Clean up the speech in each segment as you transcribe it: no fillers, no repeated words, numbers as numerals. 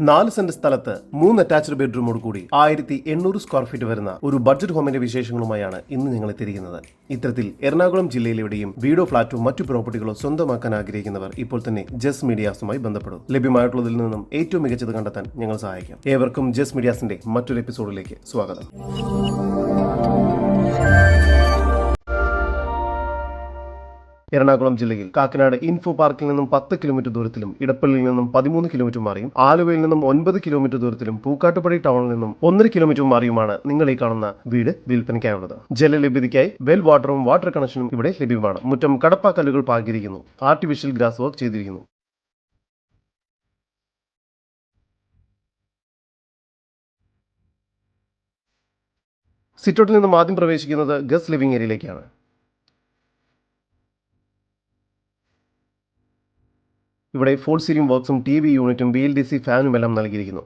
4 saint സ്ഥലത്ത് 3 attached ബെഡ്റൂമോട് കൂടി 1800 square feet വരുന്ന ഒരു ബഡ്ജറ്റ് ഹോമിന്റെ വിശേഷങ്ങളുമായാണ് ഇന്ന് ഞങ്ങൾ എത്തിയിരിക്കുന്നത്. ഇത്തരത്തിൽ എറണാകുളം ജില്ലയിലെവിടെയും വീടോ ഫ്ളാറ്റോ മറ്റു പ്രോപ്പർട്ടികളോ സ്വന്തമാക്കാൻ ആഗ്രഹിക്കുന്നവർ ഇപ്പോൾ തന്നെ ജസ് മീഡിയാസുമായി ബന്ധപ്പെടും. ലഭ്യമായിട്ടുള്ളതിൽ നിന്നും ഏറ്റവും മികച്ചത് കണ്ടെത്താൻ ഞങ്ങൾ സഹായിക്കാം. ഏവർക്കും ജസ് മീഡിയാസിന്റെ മറ്റൊരു എപ്പിസോഡിലേക്ക് സ്വാഗതം. എറണാകുളം ജില്ലയിൽ കാക്കനാട് ഇൻഫോ പാർക്കിൽ നിന്നും 10 കിലോമീറ്റർ ദൂരത്തിലും ഇടപ്പള്ളിയിൽ നിന്നും 13 കിലോമീറ്റർ മാറിയും ആലുവയിൽ നിന്നും 9 കിലോമീറ്റർ ദൂരത്തിലും പൂക്കാട്ടുപടി ടൗണിൽ നിന്നും 1.5 കിലോമീറ്റർ മാറിയുമാണ് നിങ്ങൾ ഈ കാണുന്ന വീട് വിൽപ്പനയ്ക്കായുള്ളത്. ജലലഭ്യതയ്ക്കായി വെൽ വാട്ടറും വാട്ടർ കണക്ഷനും ഇവിടെ ലഭ്യമാണ്. മുറ്റം കടപ്പാക്കല്ലുകൾ പാകിയിരിക്കുന്നു. ആർട്ടിഫിഷ്യൽ ഗ്രാസ് വർക്ക് ചെയ്തിരിക്കുന്നു. സിറ്റൗട്ടിൽ നിന്നും ആദ്യം പ്രവേശിക്കുന്നത് ഗസ്റ്റ് ലിവിംഗ് ഏരിയയിലേക്കാണ്. ഇവിടെ ഫോൾ സീലിംഗ് വർക്ക്സും TV യൂണിറ്റും BLDC ഫാനും എല്ലാം നൽകിയിരിക്കുന്നു.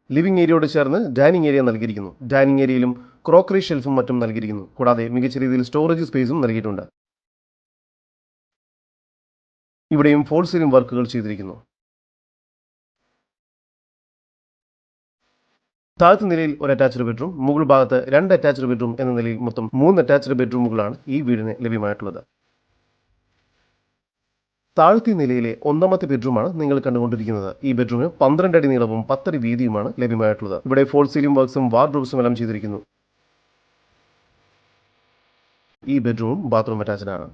ലിവിംഗ് ഏരിയയോട് ചേർന്ന് ഡൈനിങ് ഏരിയ നൽകിയിരിക്കുന്നു. ഡൈനിങ് ഏരിയയിലും ക്രോക്കറി ഷെൽഫും മറ്റും നൽകിയിരിക്കുന്നു. കൂടാതെ മികച്ച രീതിയിൽ സ്റ്റോറേജ് സ്പേസും നൽകിയിട്ടുണ്ട്. ഇവിടെയും ഫോൾ സീലിംഗ് വർക്കുകൾ ചെയ്തിരിക്കുന്നു. താഴത്തെ നിലയിൽ ഒരു അറ്റാച്ച്ഡ് ബെഡ്റൂം, മുകൾ ഭാഗത്ത് 2 അറ്റാച്ച്ഡ് ബെഡ്റൂം എന്ന നിലയിൽ മൊത്തം 3 അറ്റാച്ച്ഡ് ബെഡ്റൂമുകളാണ് ഈ വീടിന് ലഭ്യമായിട്ടുള്ളത്. താഴത്തെ നിലയിലെ 1ാമത്തെ ബെഡ്റൂമാണ് നിങ്ങൾ കണ്ടുകൊണ്ടിരിക്കുന്നത്. ഈ ബെഡ്റൂമിന് 12 അടി നീളവും 10 അടി വീതിയുമാണ് ലഭ്യമായിട്ടുള്ളത്. ഇവിടെ ഫോൾ സീലിംഗ് വർക്ക്സും വാർഡ്രോബ്സും എല്ലാം ചെയ്തിരിക്കുന്നു. ഈ ബെഡ്റൂമും ബാത്റൂം അറ്റാച്ച്ഡ് ആണ്.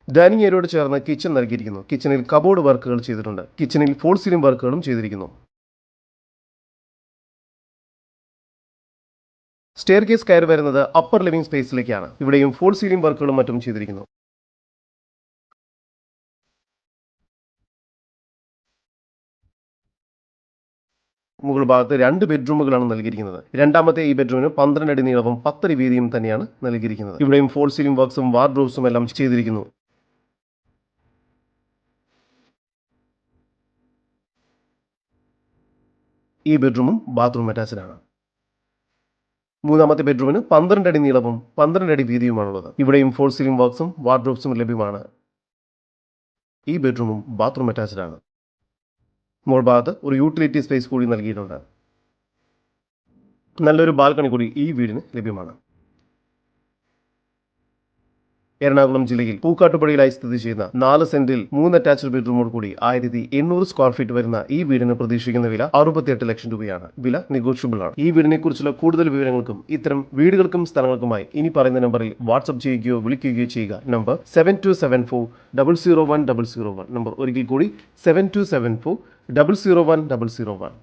ഡൈനിങ് ഏരിയയോട് ചേർന്ന് കിച്ചൺ നൽകിയിരിക്കുന്നു. കിച്ചണിൽ കബോർഡ് വർക്കുകൾ ചെയ്തിട്ടുണ്ട്. കിച്ചണിൽ ഫോൾ സീലിംഗ് വർക്കുകളും ചെയ്തിരിക്കുന്നു. സ്റ്റെയർ കേസ് കയറി വരുന്നത് അപ്പർ ലിവിംഗ് സ്പേസിലേക്കാണ്. ഇവിടെയും ഫോൾ സീലിംഗ് വർക്കുകളും മറ്റും ചെയ്തിരിക്കുന്നു. മുകൾ ഭാഗത്ത് 2 ബെഡ്റൂമുകളാണ് നൽകിയിരിക്കുന്നത്. 2ാമത്തെ ഈ ബെഡ്റൂമിന് 12 അടി നീളവും 10 അടി വീതിയും തന്നെയാണ് നൽകിയിരിക്കുന്നത്. ഇവിടെയും ഫോൾ സീലിംഗ് വർക്ക്സും വാർഡ്രോബ്സും എല്ലാം ചെയ്തിരിക്കുന്നു. ഈ ബെഡ്റൂമും ബാത്റൂം അറ്റാച്ച്ഡ് ആണ്. 3ാമത്തെ ബെഡ്റൂമിന് 12 അടി നീളവും 12 അടി വീതിയുമാണുള്ളത്. ഇവിടെയും ഫോൾ സീലിംഗ് വർക്ക്സും വാർഡ്രോബ്സും ലഭ്യമാണ്. ഈ ബെഡ്റൂമും ബാത്റൂം അറ്റാച്ച്ഡ് ആണ്. മുകൾ ഭാഗത്ത് ഒരു യൂട്ടിലിറ്റി സ്പേസ് കൂടി നൽകിയിട്ടുണ്ട്. നല്ലൊരു ബാൽക്കണി കൂടി ഈ വീടിന് ലഭ്യമാണ്. എറണാകുളം ജില്ലയിൽ പൂക്കാട്ടുപടിയിലായി സ്ഥിതി ചെയ്യുന്ന 4 സെന്റിൽ 3 അറ്റാച്ച്ഡ് ബെഡ്റൂമോട് കൂടി 1800 സ്ക്വയർ ഫീറ്റ് വരുന്ന ഈ വീടിന് പ്രതീക്ഷിക്കുന്ന വില 68 ലക്ഷം രൂപയാണ്. വില നെഗോഷ്യബിൾ ആണ്. ഈ വീടിനെ കുറിച്ചുള്ള കൂടുതൽ വിവരങ്ങൾക്കും ഇത്തരം വീടുകൾക്കും സ്ഥലങ്ങൾക്കുമായി ഇനി പറയുന്ന നമ്പറിൽ വാട്സ്ആപ്പ് ചെയ്യുകയോ വിളിക്കുകയോ ചെയ്യുക. നമ്പർ 7274 001 001. നമ്പർ ഒരിക്കൽ കൂടി 7274 001 001.